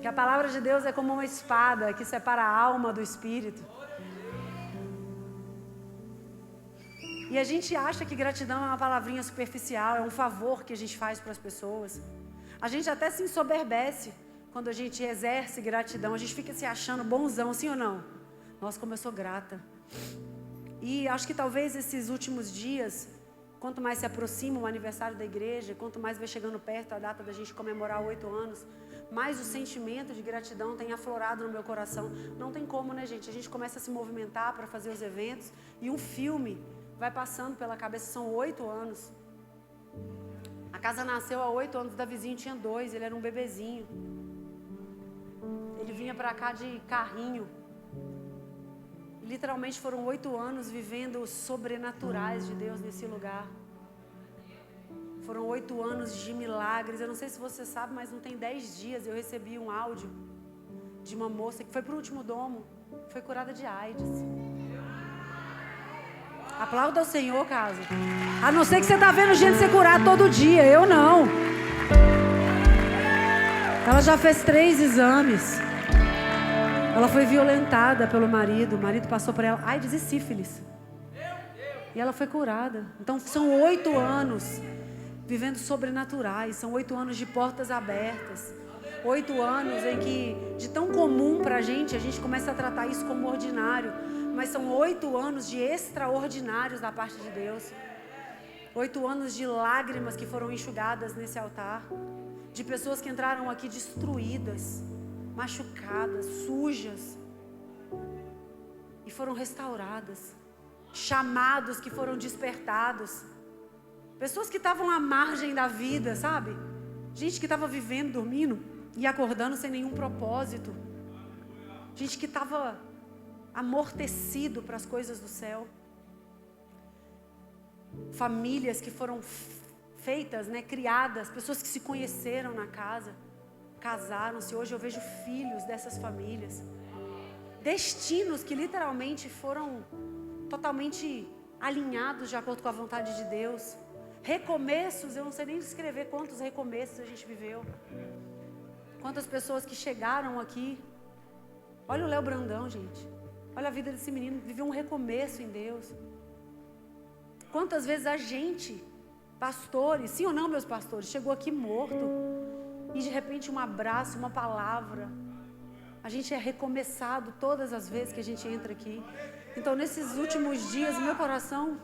Que a palavra de Deus é como uma espada que separa a alma do espírito. E a gente acha que gratidão é uma palavrinha superficial, é um favor que a gente faz para as pessoas. A gente até se ensoberbece quando a gente exerce gratidão. A gente fica se achando bonzão, sim ou não? Nossa, como eu sou grata. E acho que talvez esses últimos dias, quanto mais se aproxima o aniversário da igreja, quanto mais vai chegando perto a data da gente comemorar 8 anos, mais o sentimento de gratidão tem aflorado no meu coração. Não tem como, né, gente? A gente começa a se movimentar para fazer os eventos e um filme vai passando pela cabeça. São 8 anos. A casa nasceu há 8 anos, da vizinha tinha 2, ele era um bebezinho. Ele vinha para cá de carrinho. Literalmente foram 8 anos vivendo os sobrenaturais de Deus nesse lugar. Foram 8 anos de milagres. Eu não sei se você sabe, mas não tem 10 dias eu recebi um áudio de uma moça que foi para o último domo, foi curada de AIDS. Aplauda ao Senhor, casa. A não ser que você está vendo gente ser curada todo dia. Eu não. Ela já fez 3 exames. Ela foi violentada pelo marido. O marido passou para ela AIDS e sífilis. E ela foi curada. Então são 8 anos vivendo sobrenaturais. São 8 anos de portas abertas. 8 anos em que, de tão comum para a gente começa a tratar isso como ordinário. Mas são 8 anos de extraordinários da parte de Deus. 8 anos de lágrimas que foram enxugadas nesse altar. De pessoas que entraram aqui destruídas, machucadas, sujas. E foram restauradas. Chamados que foram despertados. Pessoas que estavam à margem da vida, sabe? Gente que estava vivendo, dormindo e acordando sem nenhum propósito. Gente que estava amortecido para as coisas do céu. Famílias que foram feitas, né, criadas, pessoas que se conheceram na casa, casaram-se. Hoje eu vejo filhos dessas famílias. Destinos que literalmente foram totalmente alinhados de acordo com a vontade de Deus. Recomeços, eu não sei nem descrever quantos recomeços a gente viveu. Quantas pessoas que chegaram aqui. Olha o Léo Brandão, gente. Olha a vida desse menino, viveu um recomeço em Deus. Quantas vezes a gente, pastores, sim ou não, meus pastores, chegou aqui morto e de repente um abraço, uma palavra. A gente é recomeçado todas as vezes que a gente entra aqui. Então, nesses últimos dias, meu coração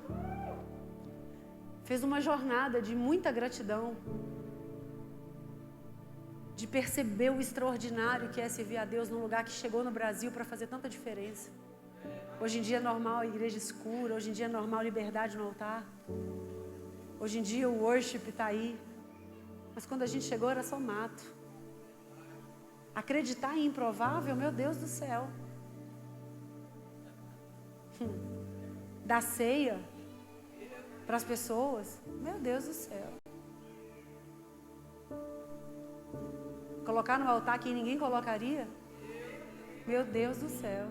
fez uma jornada de muita gratidão, de perceber o extraordinário que é servir a Deus num lugar que chegou no Brasil para fazer tanta diferença. Hoje em dia é normal a igreja escura, hoje em dia é normal a liberdade no altar. Hoje em dia o worship está aí. Mas quando a gente chegou era só mato. Acreditar em improvável, meu Deus do céu. Dar ceia para as pessoas, meu Deus do céu. Colocar no altar quem ninguém colocaria, meu Deus do céu.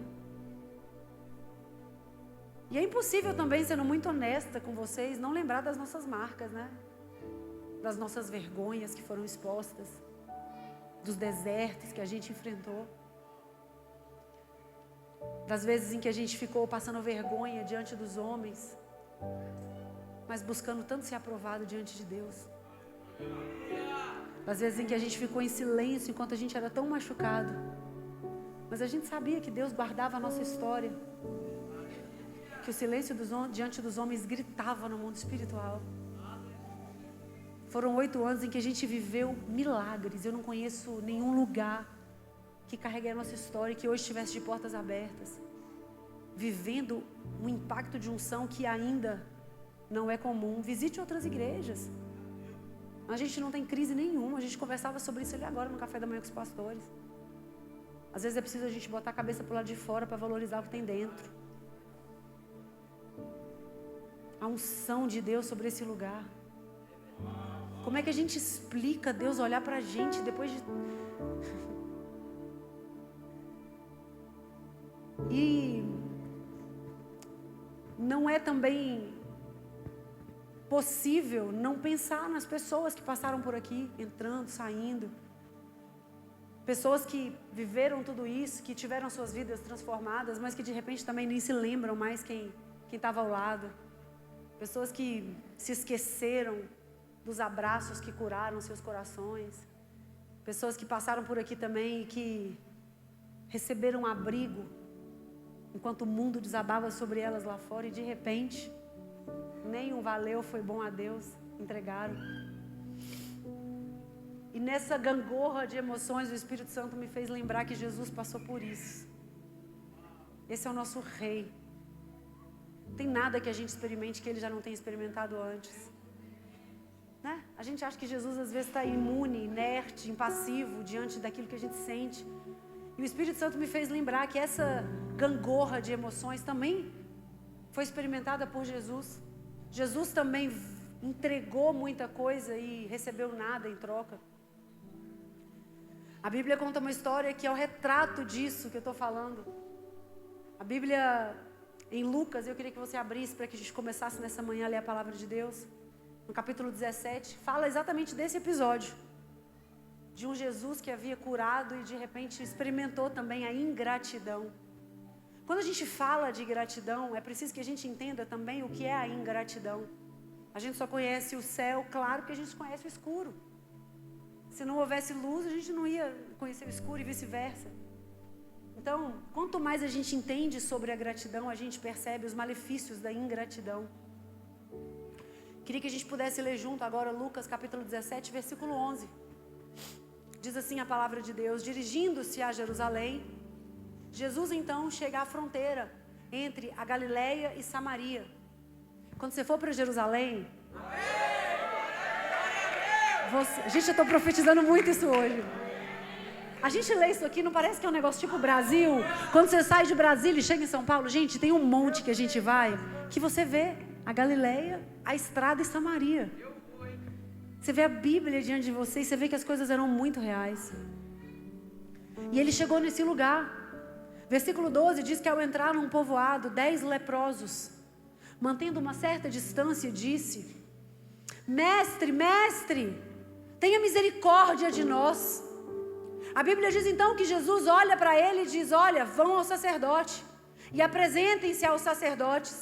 E é impossível também, sendo muito honesta com vocês, não lembrar das nossas marcas, né? Das nossas vergonhas que foram expostas, dos desertos que a gente enfrentou, das vezes em que a gente ficou passando vergonha diante dos homens, mas buscando tanto ser aprovado diante de Deus. Das vezes em que a gente ficou em silêncio enquanto a gente era tão machucado, mas a gente sabia que Deus guardava a nossa história, que o silêncio diante dos homens gritava no mundo espiritual. Foram 8 anos em que a gente viveu milagres. Eu não conheço nenhum lugar que carregue a nossa história e que hoje estivesse de portas abertas, vivendo um impacto de unção que ainda não é comum. Visite outras igrejas. A gente não tem crise nenhuma. A gente conversava sobre isso ali agora no café da manhã com os pastores. Às vezes é preciso a gente botar a cabeça para o lado de fora para valorizar o que tem dentro. A unção de Deus sobre esse lugar. Como é que a gente explica Deus olhar para a gente depois de... E não é também possível não pensar nas pessoas que passaram por aqui, entrando, saindo. Pessoas que viveram tudo isso, que tiveram suas vidas transformadas, mas que de repente também nem se lembram mais quem estava ao lado. Pessoas que se esqueceram dos abraços que curaram seus corações. Pessoas que passaram por aqui também e que receberam abrigo enquanto o mundo desabava sobre elas lá fora e de repente, nem um valeu, foi bom a Deus, entregaram. E nessa gangorra de emoções, o Espírito Santo me fez lembrar que Jesus passou por isso. Esse é o nosso rei. Não tem nada que a gente experimente que ele já não tenha experimentado antes. Né? A gente acha que Jesus às vezes está imune, inerte, impassivo diante daquilo que a gente sente. E o Espírito Santo me fez lembrar que essa gangorra de emoções também foi experimentada por Jesus. Jesus também entregou muita coisa e recebeu nada em troca. A Bíblia conta uma história que é o retrato disso que eu estou falando. A Bíblia, em Lucas, eu queria que você abrisse para que a gente começasse nessa manhã a ler a palavra de Deus. No capítulo 17, fala exatamente desse episódio. De um Jesus que havia curado e de repente experimentou também a ingratidão. Quando a gente fala de gratidão, é preciso que a gente entenda também o que é a ingratidão. A gente só conhece o céu, claro que a gente conhece o escuro. Se não houvesse luz, a gente não ia conhecer o escuro e vice-versa. Então, quanto mais a gente entende sobre a gratidão, a gente percebe os malefícios da ingratidão. Queria que a gente pudesse ler junto agora Lucas capítulo 17, versículo 11. Diz assim a palavra de Deus: dirigindo-se a Jerusalém, Jesus então chega à fronteira entre a Galileia e Samaria. Quando você for para Jerusalém... Gente, eu estou profetizando muito isso hoje. A gente lê isso aqui, não parece que é um negócio tipo Brasil? Quando você sai de Brasília e chega em São Paulo, gente, tem um monte que a gente vai, que você vê a Galileia, a estrada e Samaria. Você vê a Bíblia diante de você e você vê que as coisas eram muito reais. E ele chegou nesse lugar. Versículo 12 diz que ao entrar num povoado, 10 leprosos, mantendo uma certa distância, disse: Mestre, mestre, tenha misericórdia de nós. A Bíblia diz então que Jesus olha para ele e diz: olha, vão ao sacerdote e apresentem-se aos sacerdotes.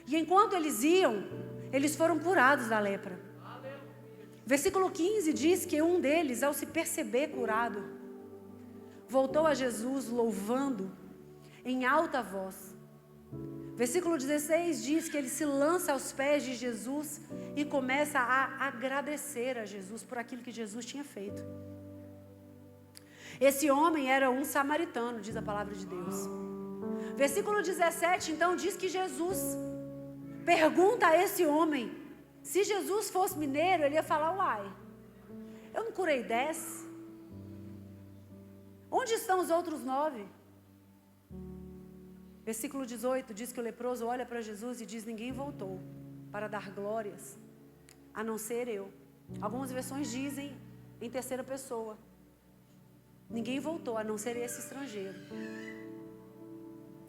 E enquanto eles iam, eles foram curados da lepra. Versículo 15 diz que um deles, ao se perceber curado, voltou a Jesus louvando em alta voz. Versículo 16 diz que ele se lança aos pés de Jesus e começa a agradecer a Jesus por aquilo que Jesus tinha feito. Esse homem era um samaritano, diz a palavra de Deus. Versículo 17 então diz que Jesus pergunta a esse homem: se Jesus fosse mineiro, ele ia falar: uai, eu não curei 10? Onde estão os outros 9? Versículo 18 diz que o leproso olha para Jesus e diz: ninguém voltou para dar glórias, a não ser eu. Algumas versões dizem em terceira pessoa: ninguém voltou, a não ser esse estrangeiro.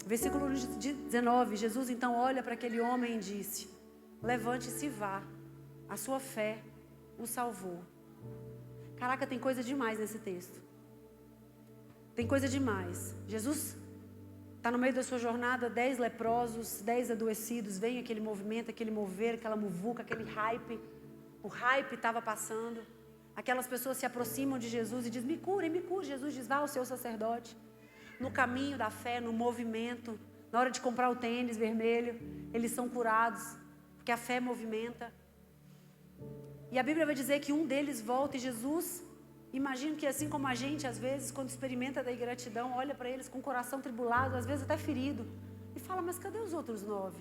Versículo 19, Jesus então olha para aquele homem e disse: levante-se e vá, a sua fé o salvou. Caraca, tem coisa demais nesse texto. Tem coisa demais. Jesus está no meio da sua jornada, 10 leprosos, 10 adoecidos, vem aquele movimento, aquele mover, aquela muvuca, aquele hype. O hype estava passando. Aquelas pessoas se aproximam de Jesus e dizem: me cure, me cure. Jesus diz: vá ao seu sacerdote. No caminho da fé, no movimento, na hora de comprar o tênis vermelho, eles são curados, porque a fé movimenta. E a Bíblia vai dizer que um deles volta e Jesus, imagino que assim como a gente, às vezes, quando experimenta da ingratidão, olha para eles com o coração tribulado, às vezes até ferido, e fala: mas cadê os outros 9?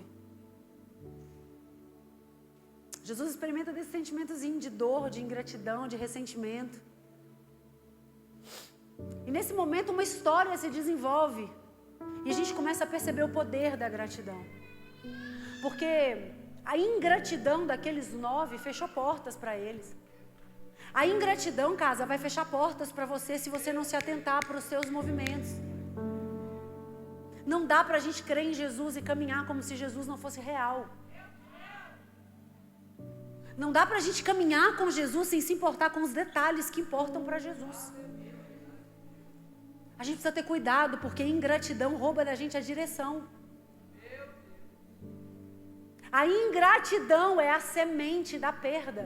Jesus experimenta desse sentimentozinho de dor, de ingratidão, de ressentimento. E nesse momento uma história se desenvolve. E a gente começa a perceber o poder da gratidão. Porque a ingratidão daqueles 9 fechou portas para eles. A ingratidão, casa, vai fechar portas para você se você não se atentar para os seus movimentos. Não dá para a gente crer em Jesus e caminhar como se Jesus não fosse real. Não dá para a gente caminhar com Jesus sem se importar com os detalhes que importam para Jesus. A gente precisa ter cuidado, porque ingratidão rouba da gente a direção. A ingratidão é a semente da perda.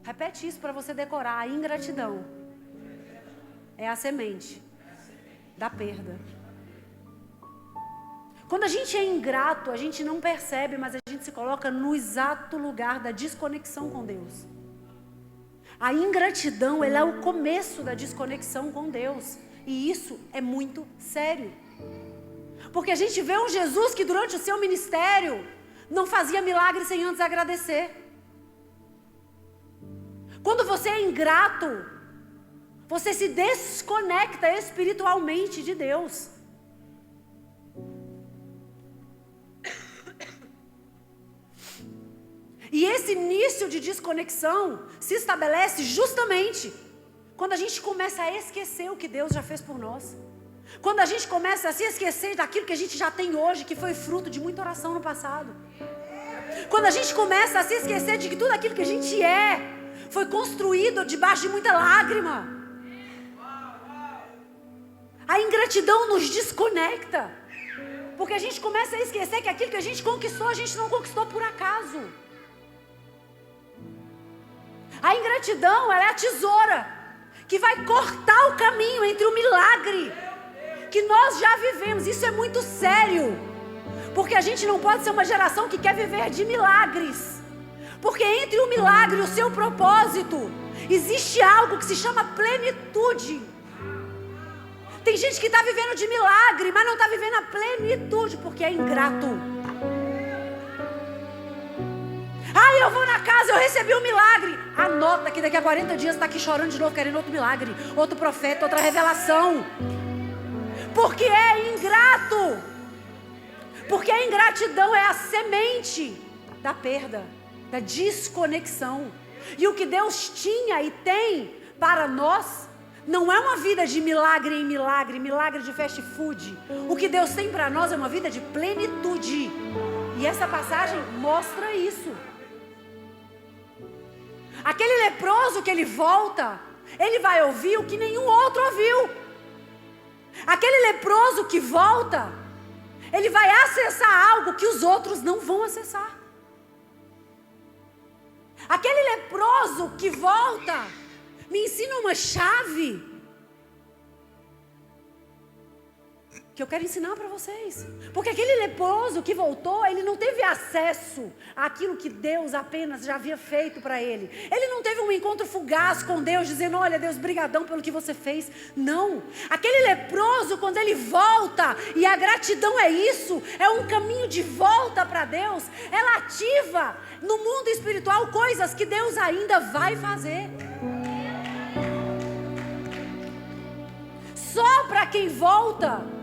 Repete isso para você decorar. A ingratidão é a semente da perda. Quando a gente é ingrato, a gente não percebe, mas a gente se coloca no exato lugar da desconexão com Deus. A ingratidão, ela é o começo da desconexão com Deus. E isso é muito sério. Porque a gente vê um Jesus que durante o seu ministério não fazia milagre sem antes agradecer. Quando você é ingrato, você se desconecta espiritualmente de Deus. E esse início de desconexão se estabelece justamente quando a gente começa a esquecer o que Deus já fez por nós. Quando a gente começa a se esquecer daquilo que a gente já tem hoje, que foi fruto de muita oração no passado. Quando a gente começa a se esquecer de que tudo aquilo que a gente foi construído debaixo de muita lágrima. A ingratidão nos desconecta. Porque a gente começa a esquecer que aquilo que a gente conquistou, a gente não conquistou por acaso. A ingratidão, ela é a tesoura que vai cortar o caminho entre o milagre que nós já vivemos. Isso é muito sério, porque a gente não pode ser uma geração que quer viver de milagres, porque entre o milagre e o seu propósito existe algo que se chama plenitude. Tem gente que está vivendo de milagre, mas não está vivendo a plenitude, porque é ingrato. Eu vou na casa, eu recebi um milagre. Anota que daqui a 40 dias está aqui chorando de novo, querendo outro milagre, outro profeta, outra revelação. Porque é ingrato. Porque a ingratidão é a semente da perda, da desconexão. E o que Deus tinha e tem para nós não é uma vida de milagre em milagre, milagre de fast food. O que Deus tem para nós é uma vida de plenitude. E essa passagem mostra isso. Aquele leproso que ele volta, ele vai ouvir o que nenhum outro ouviu. Aquele leproso que volta, ele vai acessar algo que os outros não vão acessar. Aquele leproso que volta, me ensina uma chave que eu quero ensinar para vocês. Porque aquele leproso que voltou, ele não teve acesso àquilo que Deus apenas já havia feito para ele. Ele não teve um encontro fugaz com Deus, dizendo, olha Deus, brigadão pelo que você fez. Não. Aquele leproso, quando ele volta, e a gratidão é isso, é um caminho de volta para Deus, ela ativa no mundo espiritual coisas que Deus ainda vai fazer. Só para quem volta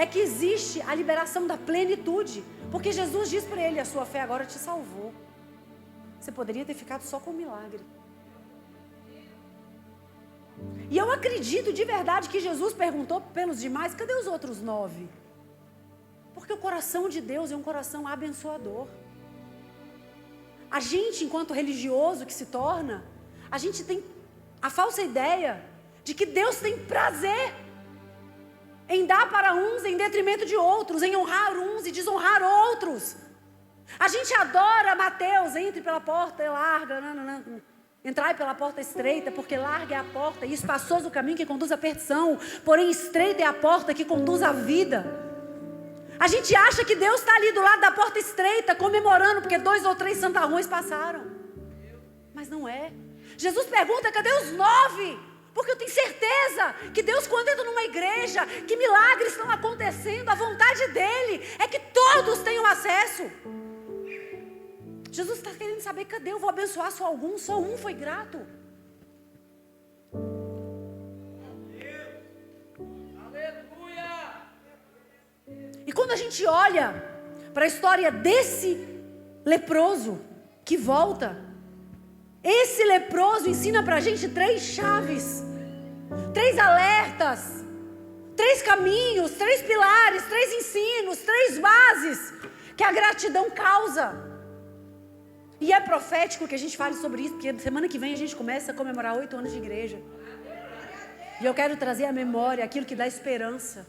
é que existe a liberação da plenitude. Porque Jesus diz para ele, a sua fé agora te salvou. Você poderia ter ficado só com o milagre. E eu acredito de verdade que Jesus perguntou pelos demais, cadê os outros 9? Porque o coração de Deus é um coração abençoador. A gente, enquanto religioso que se torna, a gente tem a falsa ideia de que Deus tem prazer em dar para uns em detrimento de outros, em honrar uns e desonrar outros. A gente adora Mateus, entre pela porta larga, entrai pela porta estreita, porque larga é a porta e espaçoso o caminho que conduz à perdição, porém estreita é a porta que conduz à vida. A gente acha que Deus está ali do lado da porta estreita, comemorando porque 2 ou 3 santarrões passaram. Mas não é. Jesus pergunta, cadê os 9? Porque eu tenho certeza que Deus, quando entra numa igreja, que milagres estão acontecendo, a vontade dEle é que todos tenham acesso. Jesus está querendo saber, cadê? Eu vou abençoar só alguns, só um foi grato. Aleluia! E quando a gente olha para a história desse leproso que volta, esse leproso ensina para a gente 3 chaves, 3 alertas, 3 caminhos, 3 pilares, 3 ensinos, 3 bases que a gratidão causa. E é profético que a gente fale sobre isso, porque semana que vem a gente começa a comemorar 8 anos de igreja. E eu quero trazer à memória aquilo que dá esperança.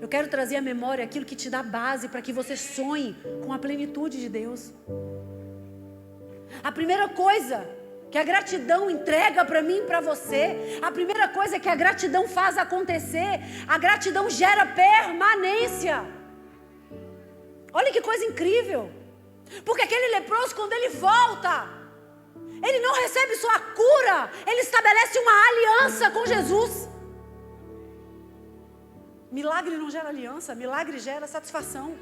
Eu quero trazer à memória aquilo que te dá base para que você sonhe com a plenitude de Deus. A primeira coisa que a gratidão entrega para mim e para você, a primeira coisa que a gratidão faz acontecer, a gratidão gera permanência. Olha que coisa incrível. Porque aquele leproso, quando ele volta, ele não recebe sua cura, ele estabelece uma aliança com Jesus. Milagre não gera aliança, milagre gera satisfação.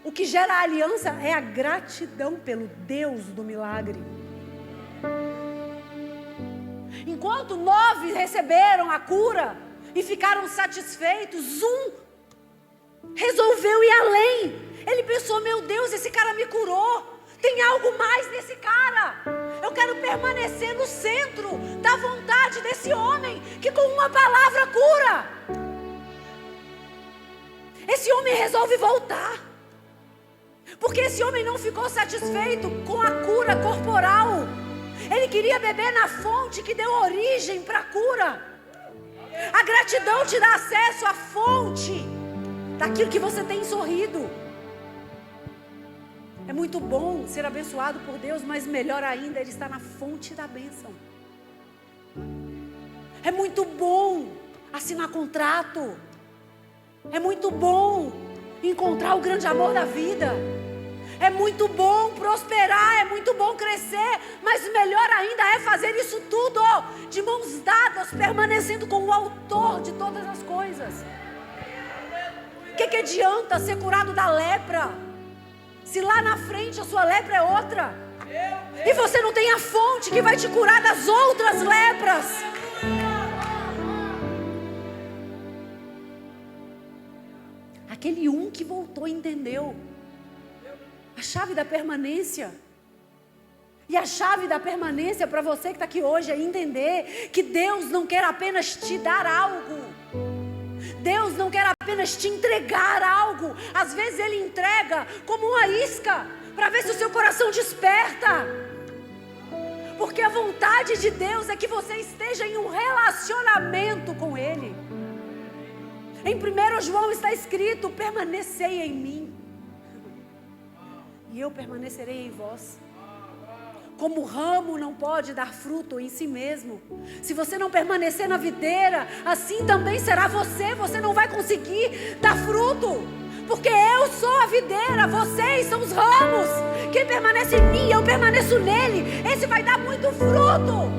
O que gera a aliança é a gratidão pelo Deus do milagre. Enquanto 9 receberam a cura e ficaram satisfeitos, um resolveu ir além. Ele pensou: meu Deus, esse cara me curou, tem algo mais nesse cara. Eu quero permanecer no centro da vontade desse homem que com uma palavra cura. Esse homem resolve voltar, porque esse homem não ficou satisfeito com a cura corporal. Ele queria beber na fonte que deu origem para a cura. A gratidão te dá acesso à fonte daquilo que você tem sorrido. É muito bom ser abençoado por Deus, mas melhor ainda, Ele está na fonte da bênção. É muito bom assinar contrato. É muito bom encontrar o grande amor da vida. É muito bom prosperar, é muito bom crescer, mas melhor ainda é fazer isso tudo de mãos dadas, permanecendo com o autor de todas as coisas. O que adianta ser curado da lepra, se lá na frente a sua lepra é outra, e você não tem a fonte que vai te curar das outras lepras? Aquele que voltou entendeu a chave da permanência. E a chave da permanência para você que está aqui hoje é entender que Deus não quer apenas te dar algo. Deus não quer apenas te entregar algo. Às vezes Ele entrega como uma isca para ver se o seu coração desperta. Porque a vontade de Deus é que você esteja em um relacionamento com Ele. Em 1 João está escrito: permanecei em mim e eu permanecerei em vós. Como o ramo não pode dar fruto em si mesmo, se você não permanecer na videira, assim também será você. Você não vai conseguir dar fruto, porque eu sou a videira, vocês são os ramos. Quem permanece em mim, eu permaneço nele, esse vai dar muito fruto.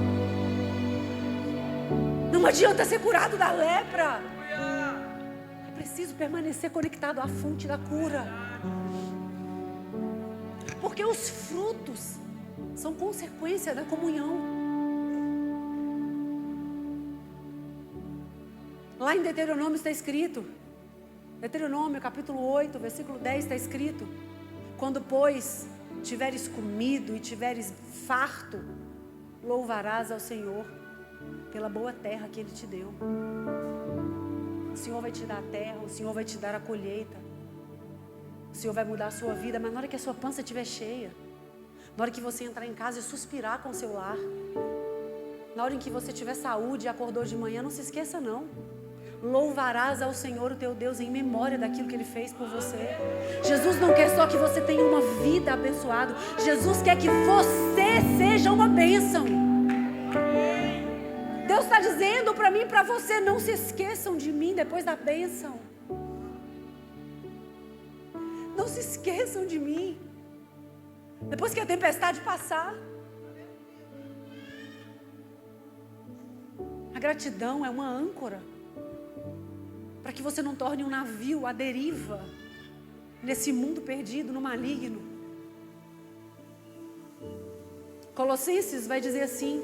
Não adianta ser curado da lepra, é preciso permanecer conectado à fonte da cura. Porque os frutos são consequência da comunhão. Lá em Deuteronômio está escrito, Deuteronômio capítulo 8, versículo 10 está escrito: quando pois tiveres comido e tiveres farto, louvarás ao Senhor pela boa terra que Ele te deu. O Senhor vai te dar a terra, o Senhor vai te dar a colheita, o Senhor vai mudar a sua vida. Mas na hora que a sua pança estiver cheia, na hora que você entrar em casa e suspirar com o seu lar, na hora em que você tiver saúde e acordou de manhã, não se esqueça não: louvarás ao Senhor o teu Deus em memória daquilo que Ele fez por você. Jesus não quer só que você tenha uma vida abençoada, Jesus quer que você seja uma bênção. Deus está dizendo para mim e para você: não se esqueçam de mim depois da bênção. Não se esqueçam de mim depois que a tempestade passar. A gratidão é uma âncora para que você não torne um navio à deriva nesse mundo perdido no maligno. Colossenses vai dizer assim,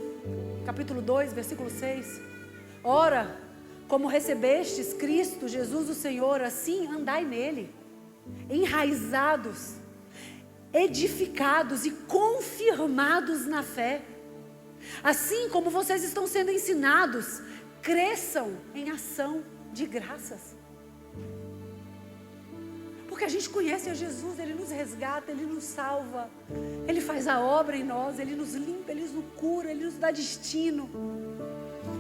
capítulo 2, versículo 6: ora, como recebestes Cristo Jesus o Senhor, assim andai nele, enraizados, edificados e confirmados na fé. Assim como vocês estão sendo ensinados, cresçam em ação de graças. Porque a gente conhece a Jesus, Ele nos resgata, Ele nos salva, Ele faz a obra em nós, Ele nos limpa, Ele nos cura, Ele nos dá destino.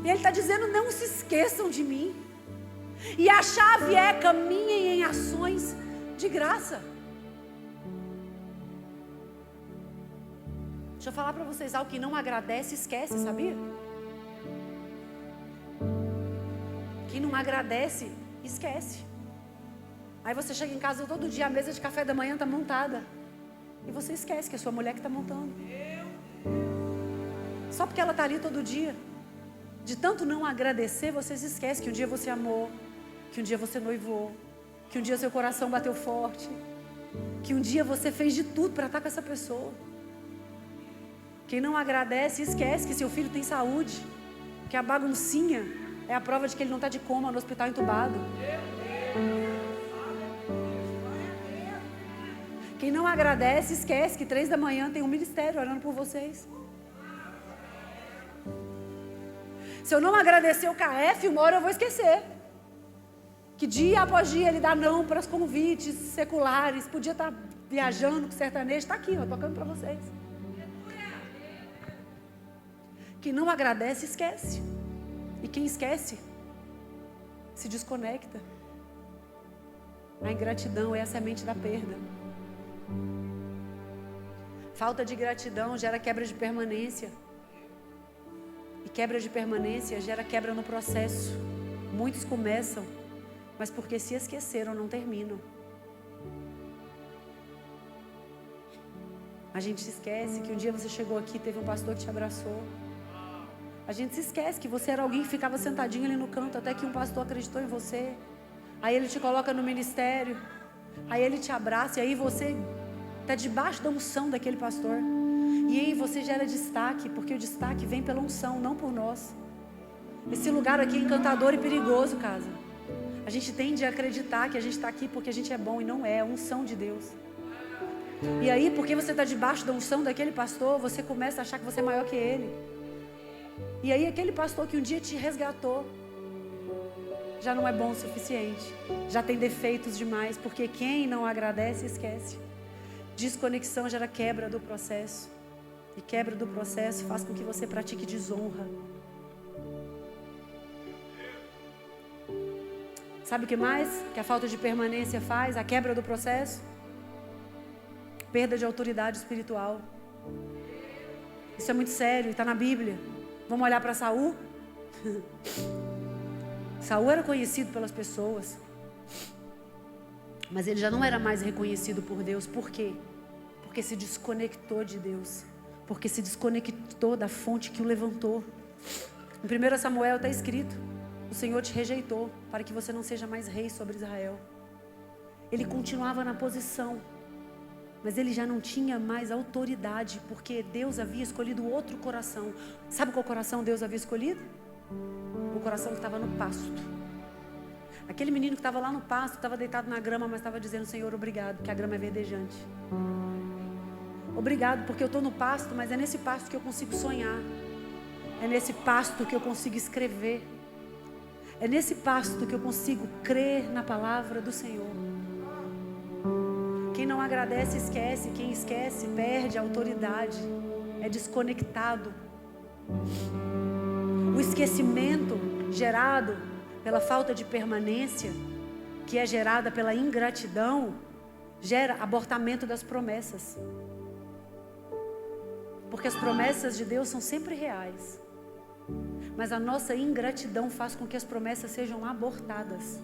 E Ele está dizendo, não se esqueçam de mim. E a chave é, caminhem em ações de graça. Deixa eu falar para vocês algo, que não agradece, esquece, sabia? Quem não agradece, esquece. Aí você chega em casa todo dia, a mesa de café da manhã está montada. E você esquece que é sua mulher que está montando. Só porque ela está ali todo dia. De tanto não agradecer, você se esquece que um dia você amou, que um dia você noivou, que um dia seu coração bateu forte, que um dia você fez de tudo para estar com essa pessoa. Quem não agradece, esquece que seu filho tem saúde, que a baguncinha é a prova de que ele não está de coma no hospital entubado. Quem não agradece, esquece que 3 da manhã tem um ministério orando por vocês. Se eu não agradecer o KF, uma hora eu vou esquecer. Que dia após dia ele dá não para os convites seculares. Podia estar viajando com sertanejo, está aqui, ó, tocando para vocês. Quem não agradece, esquece. E quem esquece, se desconecta. A ingratidão é a semente da perda. Falta de gratidão gera quebra de permanência. E quebra de permanência gera quebra no processo. Muitos começam, mas porque se esqueceram, não terminam. A gente se esquece que um dia você chegou aqui e teve um pastor que te abraçou. A gente se esquece que você era alguém que ficava sentadinho ali no canto, até que um pastor acreditou em você. Aí ele te coloca no ministério. Aí ele te abraça e aí você está debaixo da unção daquele pastor. E aí você gera destaque, porque o destaque vem pela unção, não por nós. Esse lugar aqui é encantador e perigoso, casa. A gente tende a acreditar que a gente está aqui porque a gente é bom, e não é, é a unção de Deus. E aí, porque você está debaixo da unção daquele pastor, você começa a achar que você é maior que ele. E aí aquele pastor que um dia te resgatou, já não é bom o suficiente, já tem defeitos demais, porque quem não agradece, esquece. Desconexão gera quebra do processo. E quebra do processo faz com que você pratique desonra. Sabe o que mais que a falta de permanência faz? A quebra do processo? Perda de autoridade espiritual. Isso é muito sério e está na Bíblia. Vamos olhar para Saul? Saul era conhecido pelas pessoas, mas ele já não era mais reconhecido por Deus. Por quê? Porque se desconectou de Deus. Porque se desconectou da fonte que o levantou. Em 1 Samuel está escrito: o Senhor te rejeitou para que você não seja mais rei sobre Israel. Ele continuava na posição, mas ele já não tinha mais autoridade, porque Deus havia escolhido outro coração. Sabe qual coração Deus havia escolhido? O coração que estava no pasto. Aquele menino que estava lá no pasto, estava deitado na grama, mas estava dizendo: Senhor, obrigado, que a grama é verdejante. Obrigado, porque eu estou no pasto, mas é nesse pasto que eu consigo sonhar. É nesse pasto que eu consigo escrever. É nesse pasto que eu consigo crer na palavra do Senhor. Quem não agradece, esquece. Quem esquece, perde a autoridade. É desconectado. O esquecimento gerado pela falta de permanência, que é gerada pela ingratidão, gera abortamento das promessas. Porque as promessas de Deus são sempre reais. Mas a nossa ingratidão faz com que as promessas sejam abortadas.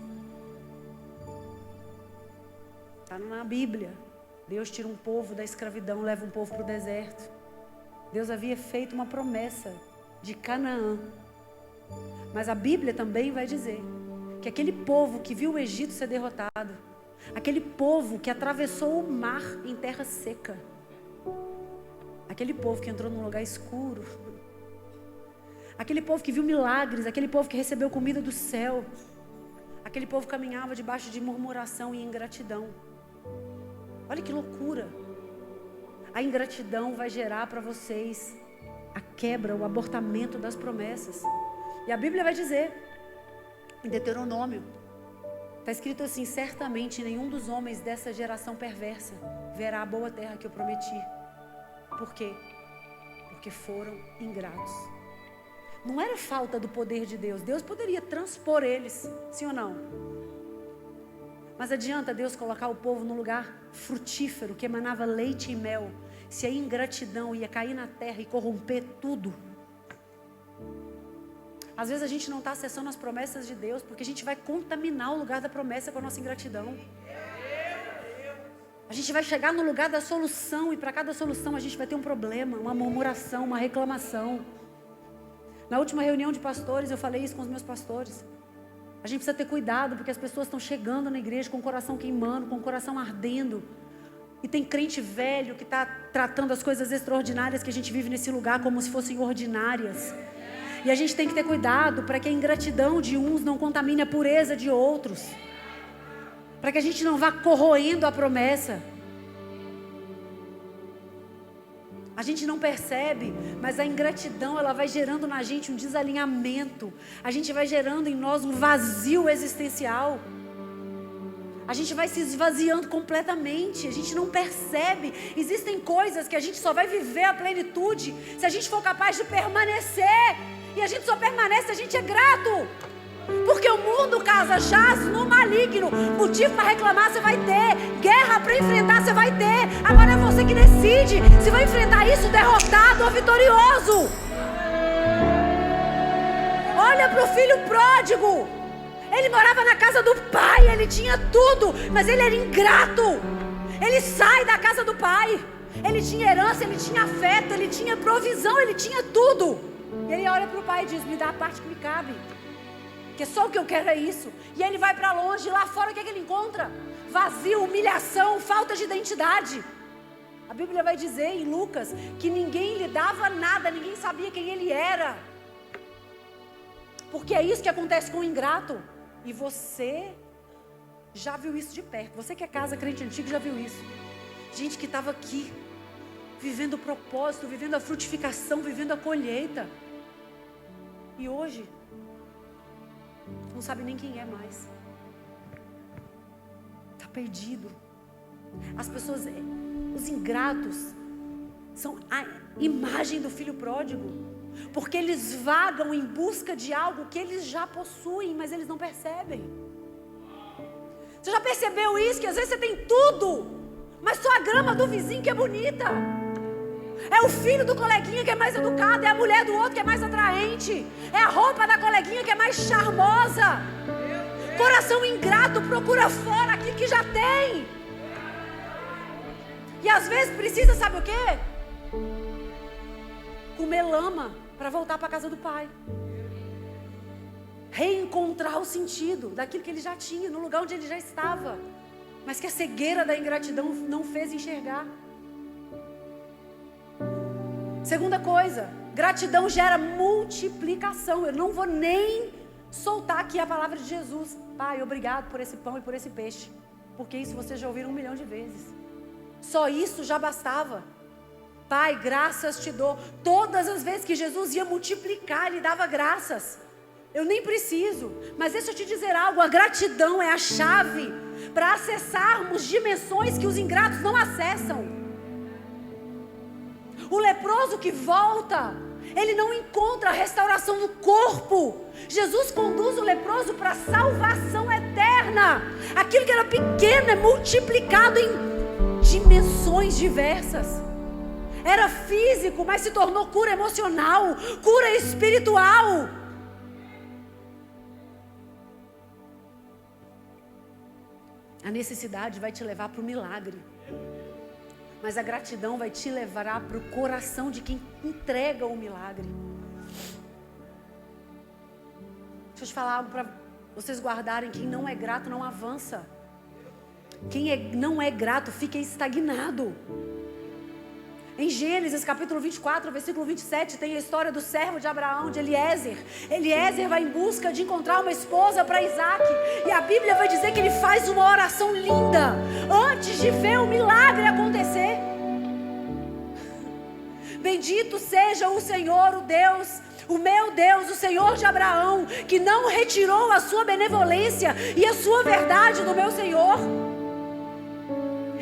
Está na Bíblia. Deus tira um povo da escravidão, leva um povo para o deserto. Deus havia feito uma promessa de Canaã. Mas a Bíblia também vai dizer que aquele povo que viu o Egito ser derrotado, aquele povo que atravessou o mar em terra seca, aquele povo que entrou num lugar escuro, aquele povo que viu milagres, aquele povo que recebeu comida do céu, aquele povo caminhava debaixo de murmuração e ingratidão. Olha que loucura. A ingratidão vai gerar para vocês a quebra, o abortamento das promessas. E a Bíblia vai dizer, em Deuteronômio, está escrito assim: certamente nenhum dos homens dessa geração perversa verá a boa terra que eu prometi. Por quê? Porque foram ingratos. Não era falta do poder de Deus. Deus poderia transpor eles, sim ou não? Mas adianta Deus colocar o povo num lugar frutífero, que emanava leite e mel, se a ingratidão ia cair na terra e corromper tudo? Às vezes a gente não está acessando as promessas de Deus, porque a gente vai contaminar o lugar da promessa com a nossa ingratidão. A gente vai chegar no lugar da solução, e para cada solução a gente vai ter um problema, uma murmuração, uma reclamação. Na última reunião de pastores, eu falei isso com os meus pastores. A gente precisa ter cuidado, porque as pessoas estão chegando na igreja com o coração queimando, com o coração ardendo. E tem crente velho que está tratando as coisas extraordinárias que a gente vive nesse lugar como se fossem ordinárias. E a gente tem que ter cuidado para que a ingratidão de uns não contamine a pureza de outros. Para que a gente não vá corroendo a promessa. A gente não percebe, mas a ingratidão, ela vai gerando na gente um desalinhamento. A gente vai gerando em nós um vazio existencial. A gente vai se esvaziando completamente. A gente não percebe. Existem coisas que a gente só vai viver a plenitude se a gente for capaz de permanecer. E a gente só permanece se a gente é grato. Porque o mundo, casa, jaz no maligno. Motivo para reclamar você vai ter. Guerra para enfrentar você vai ter. Agora é você que decide se vai enfrentar isso derrotado ou vitorioso. Olha para o filho pródigo. Ele morava na casa do pai, ele tinha tudo, mas ele era ingrato. Ele sai da casa do pai. Ele tinha herança, ele tinha afeto, ele tinha provisão, ele tinha tudo. E ele olha para o pai e diz: me dá a parte que me cabe. Porque só o que eu quero é isso. E ele vai para longe, lá fora o que é que ele encontra? Vazio, humilhação, falta de identidade. A Bíblia vai dizer em Lucas que ninguém lhe dava nada, ninguém sabia quem ele era. Porque é isso que acontece com o ingrato. E você já viu isso de perto. Você que é casa crente antigo já viu isso. Gente que estava aqui, vivendo o propósito, vivendo a frutificação, vivendo a colheita. E hoje não sabe nem quem é mais. Está perdido. As pessoas, os ingratos, são a imagem do filho pródigo. Porque eles vagam em busca de algo que eles já possuem, mas eles não percebem. Você já percebeu isso? Que às vezes você tem tudo, mas só a grama do vizinho que é bonita. É o filho do coleguinha que é mais educado, é a mulher do outro que é mais atraente, é a roupa da coleguinha que é mais charmosa. Coração ingrato procura fora aquilo que já tem. E às vezes precisa, sabe o quê? Comer lama para voltar para a casa do pai. Reencontrar o sentido daquilo que ele já tinha, no lugar onde ele já estava, mas que a cegueira da ingratidão não fez enxergar. Segunda coisa, gratidão gera multiplicação. Eu não vou nem soltar aqui a palavra de Jesus: Pai, obrigado por esse pão e por esse peixe, porque isso vocês já ouviram 1 milhão de vezes. Só isso já bastava. Pai, graças te dou. Todas as vezes que Jesus ia multiplicar, Ele dava graças. Eu nem preciso, mas deixa eu te dizer algo: a gratidão é a chave para acessarmos dimensões que os ingratos não acessam. O leproso que volta, ele não encontra a restauração do corpo. Jesus conduz o leproso para a salvação eterna. Aquilo que era pequeno é multiplicado em dimensões diversas. Era físico, mas se tornou cura emocional, cura espiritual. A necessidade vai te levar para o milagre, mas a gratidão vai te levar para o coração de quem entrega o milagre. Deixa eu te falar algo para vocês guardarem: quem não é grato não avança. Quem não é grato fica estagnado. Em Gênesis capítulo 24, versículo 27, tem a história do servo de Abraão, de Eliezer. Eliezer vai em busca de encontrar uma esposa para Isaac. E a Bíblia vai dizer que ele faz uma oração linda antes de ver o milagre acontecer. Bendito seja o Senhor, o Deus, o meu Deus, o Senhor de Abraão, que não retirou a sua benevolência e a sua verdade do meu Senhor.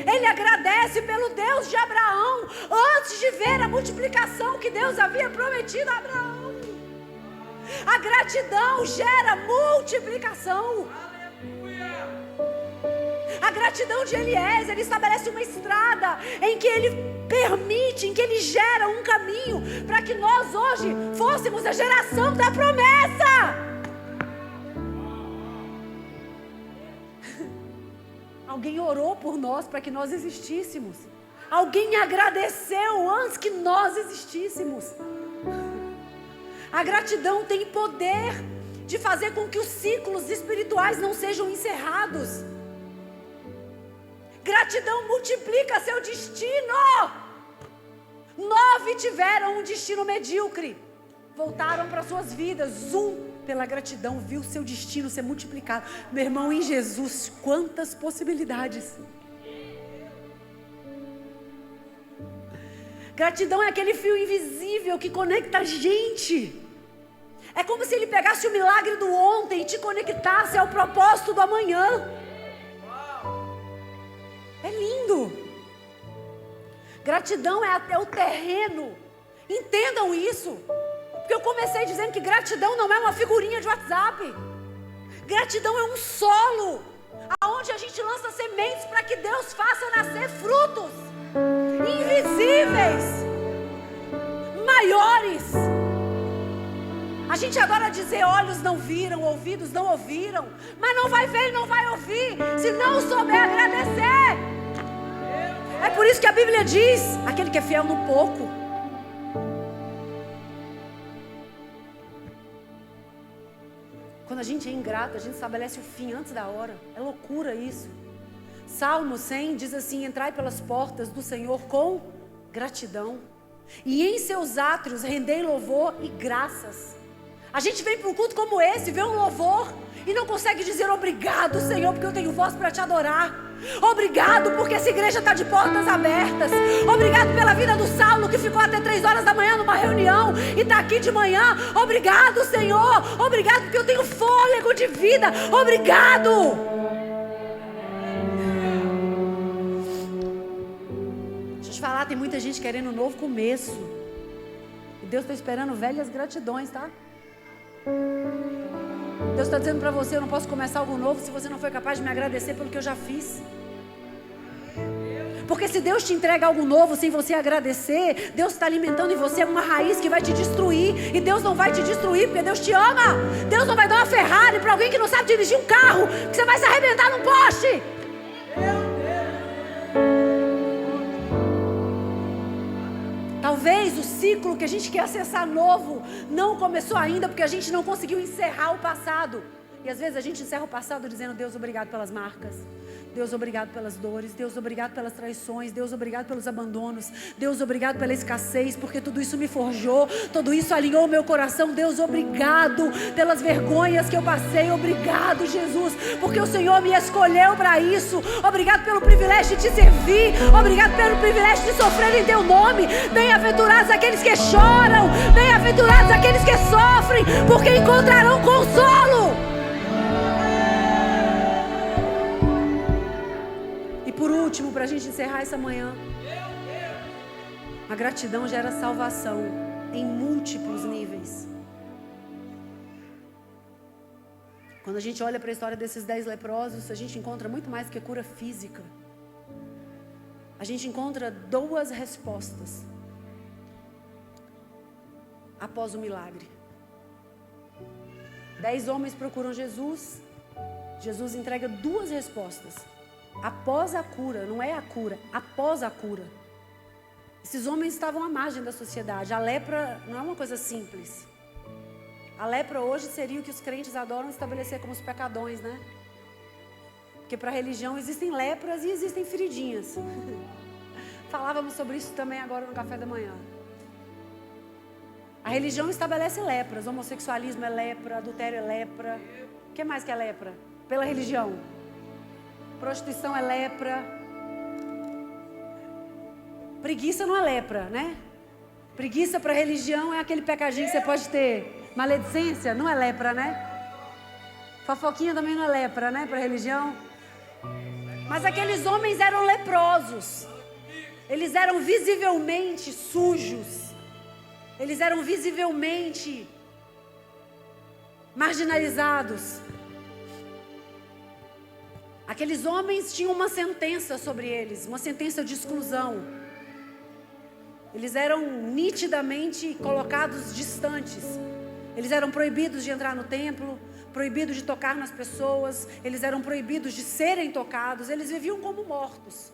Ele agradece pelo Deus de Abraão antes de ver a multiplicação que Deus havia prometido a Abraão. A gratidão gera multiplicação. A gratidão de Eliezer, ele estabelece uma estrada em que ele permite, em que ele gera um caminho para que nós hoje fôssemos a geração da promessa. Alguém orou por nós para que nós existíssemos. Alguém agradeceu antes que nós existíssemos. A gratidão tem poder de fazer com que os ciclos espirituais não sejam encerrados. Gratidão multiplica seu destino. 9 tiveram um destino medíocre, voltaram para suas vidas. Pela gratidão, viu seu destino ser multiplicado. Meu irmão, em Jesus, quantas possibilidades. Gratidão é aquele fio invisível que conecta a gente. É como se ele pegasse o milagre do ontem e te conectasse ao propósito do amanhã. É lindo. Gratidão é até o terreno. Entendam isso. Porque eu comecei dizendo que gratidão não é uma figurinha de WhatsApp. Gratidão é um solo, aonde a gente lança sementes para que Deus faça nascer frutos invisíveis, maiores. A gente agora dizer olhos não viram, ouvidos não ouviram, mas não vai ver e não vai ouvir se não souber agradecer. É por isso que a Bíblia diz, aquele que é fiel no pouco. Quando a gente é ingrato, a gente estabelece o fim antes da hora. É loucura isso. Salmo 100 diz assim: entrai pelas portas do Senhor com gratidão, e em seus átrios rendei louvor e graças. A gente vem para um culto como esse, vê um louvor e não consegue dizer obrigado, Senhor, porque eu tenho voz para te adorar. Obrigado porque essa igreja está de portas abertas. Obrigado pela vida do Saulo, que ficou até 3 horas da manhã numa reunião e está aqui de manhã. Obrigado, Senhor. Obrigado porque eu tenho fôlego de vida. Obrigado. Deixa eu te falar, tem muita gente querendo um novo começo. E Deus está esperando velhas gratidões, tá? Deus está dizendo para você: eu não posso começar algo novo se você não foi capaz de me agradecer pelo que eu já fiz. Porque se Deus te entrega algo novo sem você agradecer, Deus está alimentando em você uma raiz que vai te destruir. E Deus não vai te destruir porque Deus te ama. Deus não vai dar uma Ferrari para alguém que não sabe dirigir um carro, que você vai se arrebentar num poste. Talvez o ciclo que a gente quer acessar novo não começou ainda porque a gente não conseguiu encerrar o passado. E às vezes a gente encerra o passado dizendo: Deus, obrigado pelas marcas. Deus, obrigado pelas dores. Deus, obrigado pelas traições. Deus, obrigado pelos abandonos. Deus, obrigado pela escassez, porque tudo isso me forjou, tudo isso alinhou o meu coração. Deus, obrigado pelas vergonhas que eu passei. Obrigado, Jesus, porque o Senhor me escolheu para isso. Obrigado pelo privilégio de te servir. Obrigado pelo privilégio de sofrer em teu nome. Bem-aventurados aqueles que choram, bem-aventurados aqueles que sofrem, porque encontrarão consolo. Por último, para a gente encerrar essa manhã, a gratidão gera salvação em múltiplos níveis. Quando a gente olha para a história desses 10 leprosos, a gente encontra muito mais que cura física. A gente encontra 2 respostas após o milagre. 10 homens procuram Jesus. Jesus entrega 2 respostas. Após a cura, não é a cura, após a cura. Esses homens estavam à margem da sociedade. A lepra não é uma coisa simples. A lepra hoje seria o que os crentes adoram estabelecer como os pecadões, né? Porque para a religião existem lepras e existem feridinhas. Falávamos sobre isso também agora no café da manhã. A religião estabelece lepras. Homossexualismo é lepra, adultério é lepra. O que mais que é lepra? Pela religião. Prostituição é lepra. Preguiça não é lepra, né? Preguiça para a religião é aquele pecadinho que você pode ter. Maledicência não é lepra, né? Fofoquinha também não é lepra, né? Para a religião. Mas aqueles homens eram leprosos. Eles eram visivelmente sujos. Eles eram visivelmente marginalizados. Aqueles homens tinham uma sentença sobre eles, uma sentença de exclusão. Eles eram nitidamente colocados distantes. Eles eram proibidos de entrar no templo, proibidos de tocar nas pessoas, eles eram proibidos de serem tocados, eles viviam como mortos.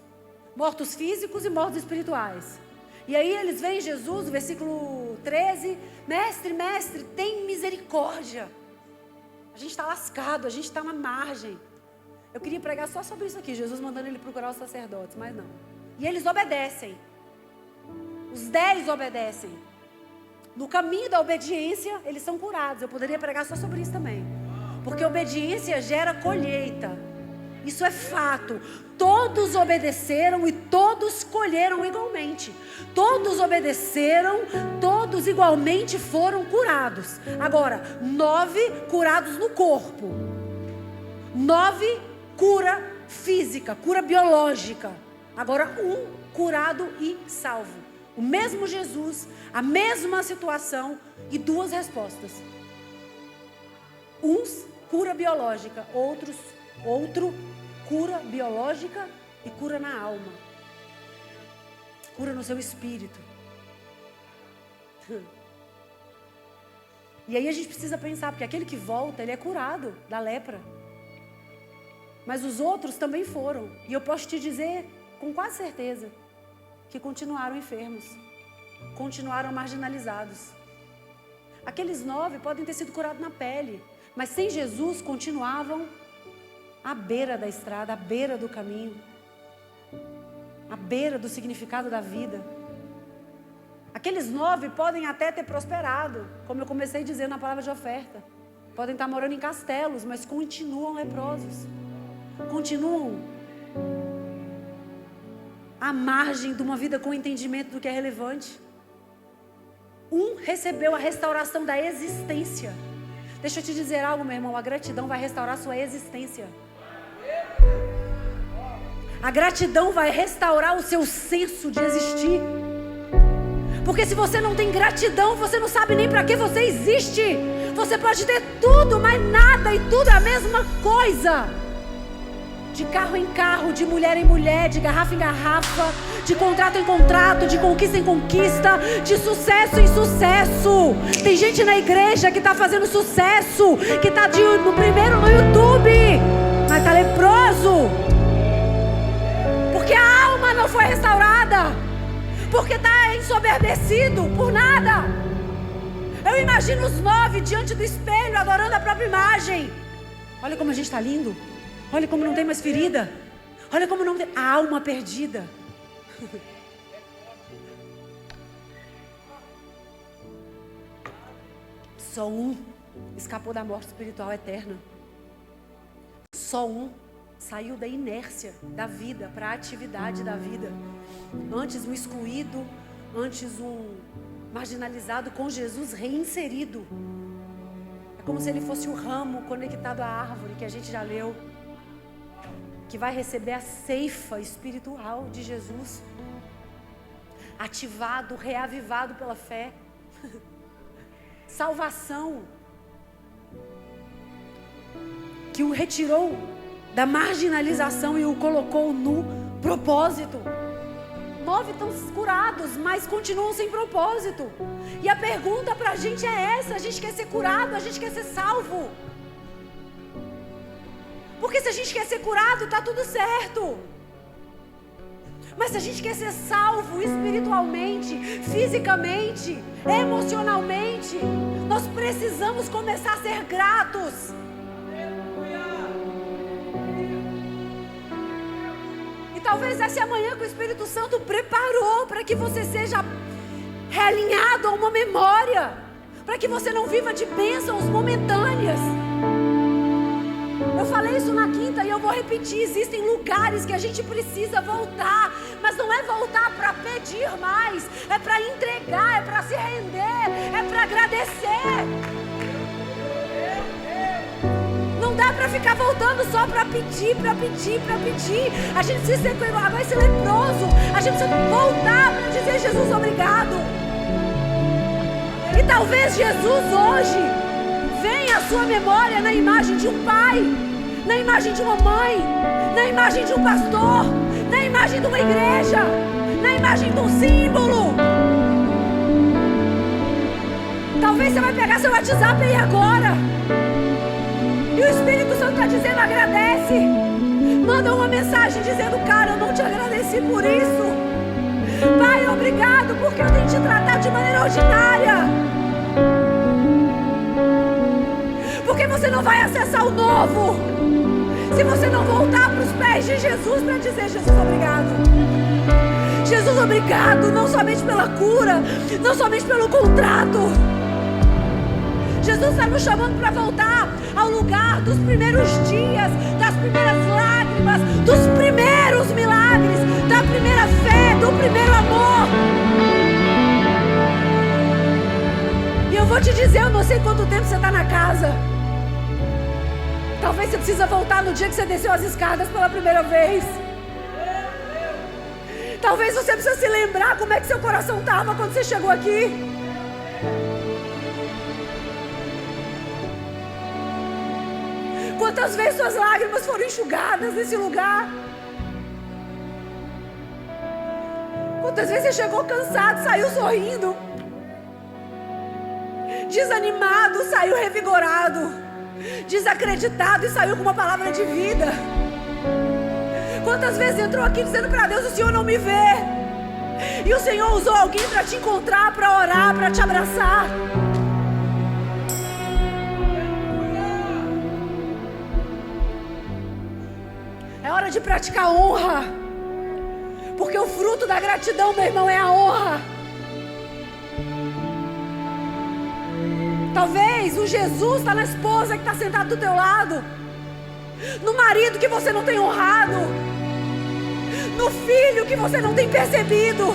Mortos físicos e mortos espirituais. E aí eles veem Jesus, versículo 13, mestre, mestre, tem misericórdia. A gente está lascado, a gente está na margem. Eu queria pregar só sobre isso aqui, Jesus mandando ele procurar os sacerdotes, mas não. E eles obedecem. Os 10 obedecem. No caminho da obediência, eles são curados. Eu poderia pregar só sobre isso também. Porque obediência gera colheita. Isso é fato. Todos obedeceram e todos colheram igualmente. Todos obedeceram, todos igualmente foram curados. Agora, 9 curados no corpo. 9 cura física, cura biológica. Agora 1 curado e salvo. O mesmo Jesus, a mesma situação e 2 respostas. Uns cura biológica, outro cura biológica e cura na alma. Cura no seu espírito. E aí a gente precisa pensar, porque aquele que volta, ele é curado da lepra. Mas os outros também foram. E eu posso te dizer com quase certeza que continuaram enfermos, continuaram marginalizados. Aqueles 9 podem ter sido curados na pele, mas sem Jesus continuavam à beira da estrada, à beira do caminho, à beira do significado da vida. Aqueles 9 podem até ter prosperado, como eu comecei dizendo na palavra de oferta. Podem estar morando em castelos, mas continuam leprosos. Continuam à margem de uma vida com entendimento do que é relevante. 1 recebeu a restauração da existência. Deixa eu te dizer algo, meu irmão. A gratidão vai restaurar a sua existência. A gratidão vai restaurar o seu senso de existir. Porque se você não tem gratidão, você não sabe nem para que você existe. Você pode ter tudo, mas nada, e tudo é a mesma coisa. De carro em carro, de mulher em mulher, de garrafa em garrafa, de contrato em contrato, de conquista em conquista, de sucesso em sucesso. Tem gente na igreja que está fazendo sucesso, que está no primeiro no YouTube, mas está leproso. Porque a alma não foi restaurada, porque está ensoberbecido por nada. Eu imagino os 9 diante do espelho, adorando a própria imagem. Olha como a gente está lindo. Olha como não tem mais ferida. Olha como não tem a alma perdida. Só 1 escapou da morte espiritual eterna. Só 1 saiu da inércia da vida para a atividade da vida. Antes um excluído, antes um marginalizado, com Jesus reinserido. É como se ele fosse o ramo conectado à árvore que a gente já leu, que vai receber a ceifa espiritual de Jesus, ativado, reavivado pela fé. Salvação que o retirou da marginalização e o colocou no propósito. 9 estão curados, mas continuam sem propósito. E a pergunta para a gente é essa: a gente quer ser curado, a gente quer ser salvo? Porque se a gente quer ser curado, está tudo certo. Mas se a gente quer ser salvo espiritualmente, fisicamente, emocionalmente, nós precisamos começar a ser gratos. E talvez essa é a manhã que o Espírito Santo preparou para que você seja realinhado a uma memória, para que você não viva de bênçãos momentâneas. Eu falei isso na quinta e eu vou repetir: existem lugares que a gente precisa voltar, mas não é voltar para pedir mais, é para entregar, é para se render, é para agradecer. Não dá para ficar voltando só para pedir, para pedir, para pedir. A gente precisa ser agora esse leproso, a gente precisa voltar para dizer: Jesus, obrigado. E talvez Jesus hoje venha a sua memória na imagem de um pai, na imagem de uma mãe, na imagem de um pastor, na imagem de uma igreja, na imagem de um símbolo. Talvez você vai pegar seu WhatsApp aí agora e o Espírito Santo está dizendo: agradece. Manda uma mensagem dizendo: cara, eu não te agradeci por isso. Pai, obrigado porque eu tenho te tratado de maneira ordinária. Porque você não vai acessar o novo se você não voltar para os pés de Jesus para dizer: Jesus, obrigado. Jesus, obrigado, não somente pela cura, não somente pelo contrato. Jesus está nos chamando para voltar ao lugar dos primeiros dias, das primeiras lágrimas, dos primeiros milagres, da primeira fé, do primeiro amor. E eu vou te dizer, eu não sei quanto tempo você está na casa. Talvez você precisa voltar no dia que você desceu as escadas pela primeira vez. Talvez você precisa se lembrar como é que seu coração estava quando você chegou aqui. Quantas vezes suas lágrimas foram enxugadas nesse lugar? Quantas vezes você chegou cansado, saiu sorrindo? Desanimado, saiu revigorado? Desacreditado e saiu com uma palavra de vida? Quantas vezes entrou aqui dizendo para Deus: o Senhor não me vê? E o Senhor usou alguém para te encontrar, para orar, para te abraçar? É hora de praticar honra, porque o fruto da gratidão, meu irmão, é a honra. Talvez o Jesus está na esposa que está sentada do teu lado, no marido que você não tem honrado, no filho que você não tem percebido,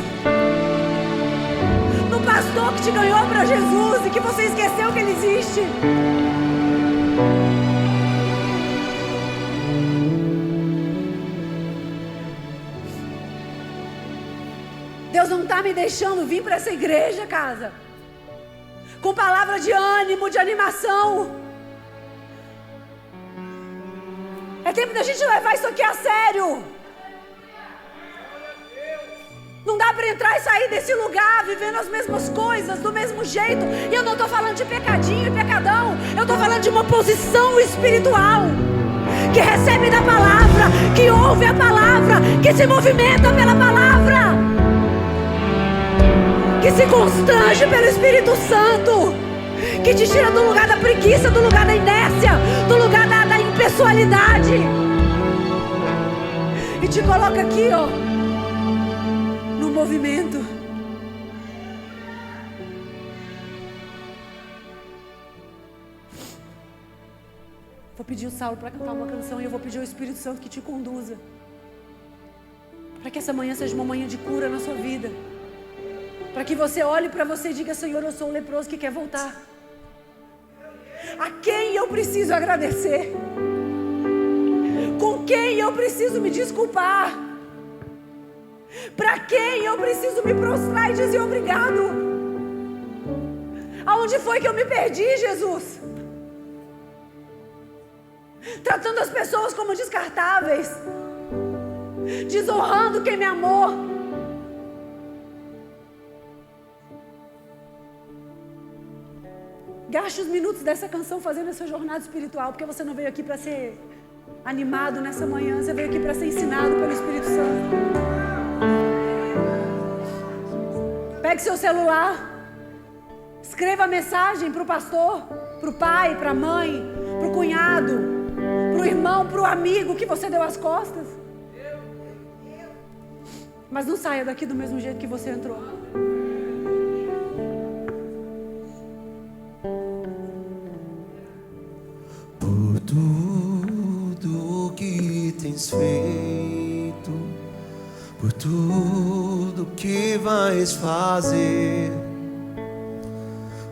no pastor que te ganhou para Jesus e que você esqueceu que ele existe. Deus não está me deixando vir para essa igreja, casa, com palavra de ânimo, de animação. É tempo da gente levar isso aqui a sério. Não dá para entrar e sair desse lugar vivendo as mesmas coisas, do mesmo jeito. E eu não estou falando de pecadinho e pecadão. Eu estou falando de uma posição espiritual, que recebe da palavra, que ouve a palavra, que se movimenta pela palavra, que se constrange pelo Espírito Santo, que te tira do lugar da preguiça, do lugar da inércia, do lugar da impessoalidade, e te coloca aqui, ó, no movimento. Vou pedir o Saulo para cantar uma canção e eu vou pedir ao Espírito Santo que te conduza, para que essa manhã seja uma manhã de cura na sua vida. Para que você olhe para você e diga: Senhor, eu sou um leproso que quer voltar. A quem eu preciso agradecer? Com quem eu preciso me desculpar? Para quem eu preciso me prostrar e dizer obrigado? Aonde foi que eu me perdi, Jesus? Tratando as pessoas como descartáveis, desonrando quem me amou. Gaste os minutos dessa canção fazendo essa jornada espiritual, porque você não veio aqui para ser animado nessa manhã, você veio aqui para ser ensinado pelo Espírito Santo. Pegue seu celular, escreva a mensagem para o pastor, para o pai, para a mãe, para o cunhado, para o irmão, para o amigo que você deu as costas. Mas não saia daqui do mesmo jeito que você entrou. Por tudo que tens feito, por tudo que vais fazer,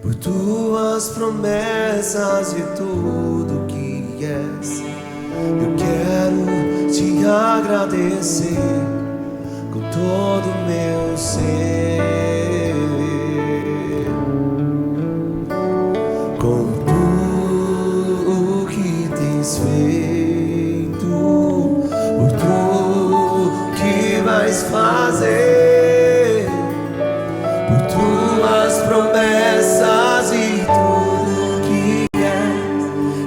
por tuas promessas e tudo que és, eu quero te agradecer com todo o meu ser. Com feito, por tudo que vais fazer, por tuas promessas e tudo que és.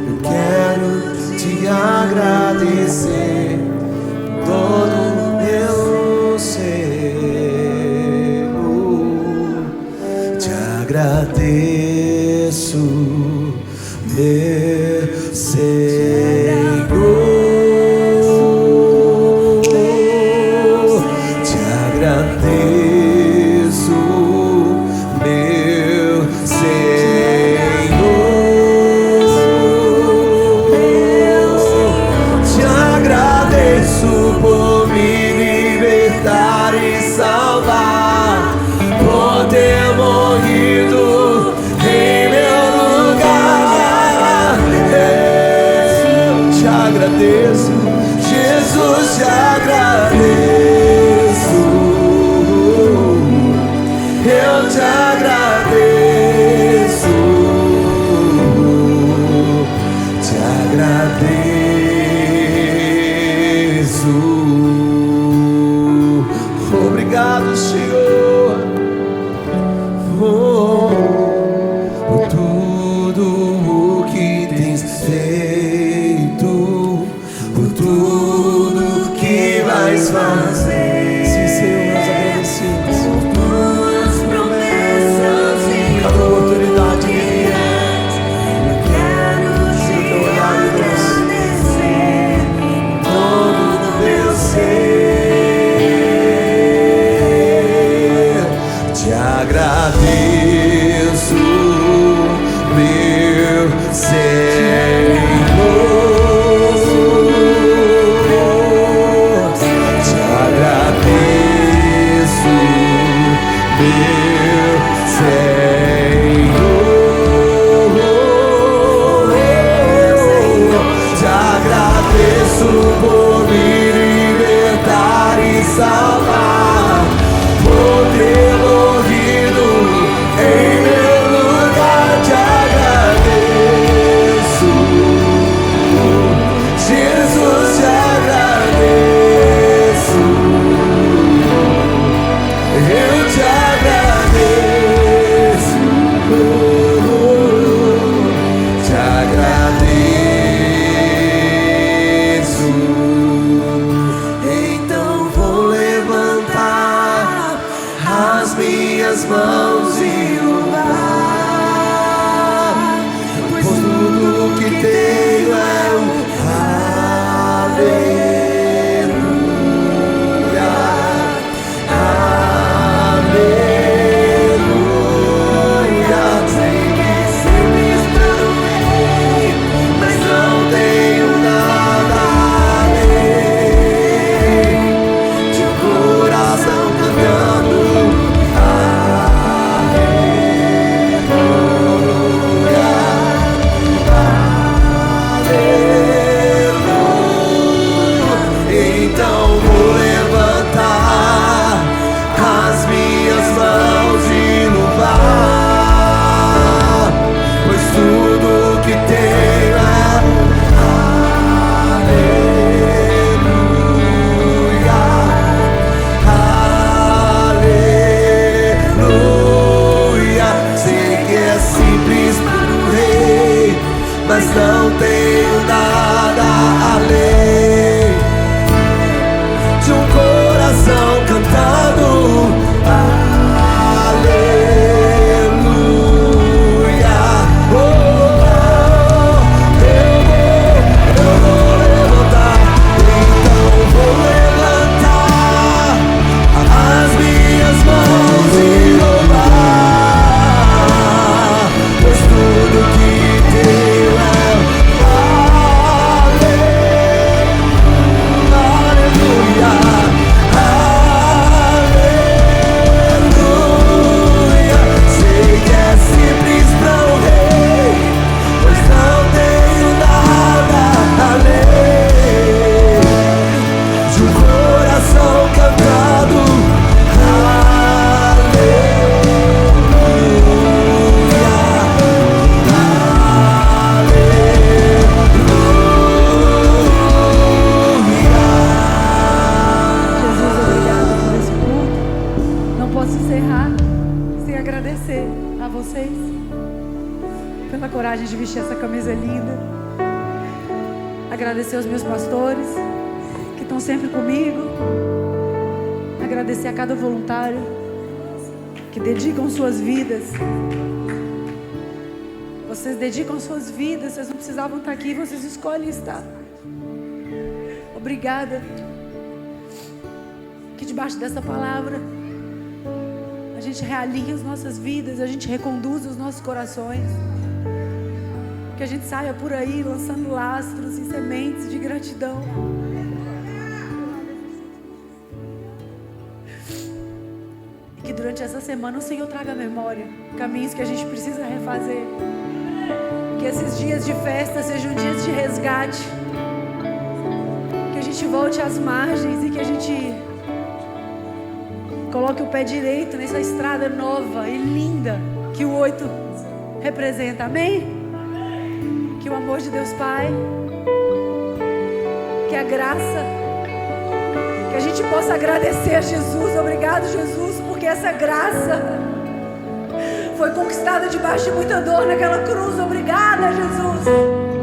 Eu quero te agradecer por todo o meu ser. Te agradeço, meu Senhor. Te agradeço, meu Senhor. Te agradeço por me libertar e salvar, por ter morrido em meu lugar. Eu te agradeço, Jesus, te agradeço. Eu te agradeço, te agradeço. Obrigado, Senhor, por tudo o que tens feito, por tudo que vais fazer. Sim, Senhor, nós agradecemos por tuas promessas e cada oportunidade que vier. Eu quero te agradecer todo o meu ser. Te agradeço, meu Senhor. Te agradeço, meu Senhor. Te agradeço por me libertar e salvar, por ter morrido em meu lugar. Te agradeço, Jesus, te agradeço. Eu te agradeço, te agradeço. Então vou levantar as minhas mãos e louvar, pois tudo que tenho é um aleluia, aleluia. Sei que sempre estarei, mas não tenho nada além de um coração cantando aleluia, aleluia. Então vou levantar as minhas mãos e louvar, pois tudo que tenho é aleluia, aleluia. Sei que é simples para o rei, mas não tenho nada além de um coração cantando aleluia. Oh, eu vou levantar, então vou levantar as minhas mãos e louvar, pois tudo que tenho é aleluia. coragem de vestir essa camisa linda. Agradecer aos meus pastores que estão sempre comigo. Agradecer a cada voluntário que dedicam suas vidas. Vocês dedicam suas vidas, vocês não precisavam estar aqui, vocês escolhem estar. Obrigada. Que debaixo dessa palavra a gente realinha as nossas vidas, a gente reconduz os nossos corações. Que a gente saia por aí lançando lastros e sementes de gratidão. E que durante essa semana o Senhor traga à memória caminhos que a gente precisa refazer. Que esses dias de festa sejam dias de resgate. Que a gente volte às margens e que a gente coloque o pé direito nessa estrada nova e linda que o 8 representa. Amém? Que o amor de Deus Pai, que a graça, que a gente possa agradecer a Jesus. Obrigado, Jesus, porque essa graça foi conquistada debaixo de muita dor naquela cruz. Obrigada, Jesus.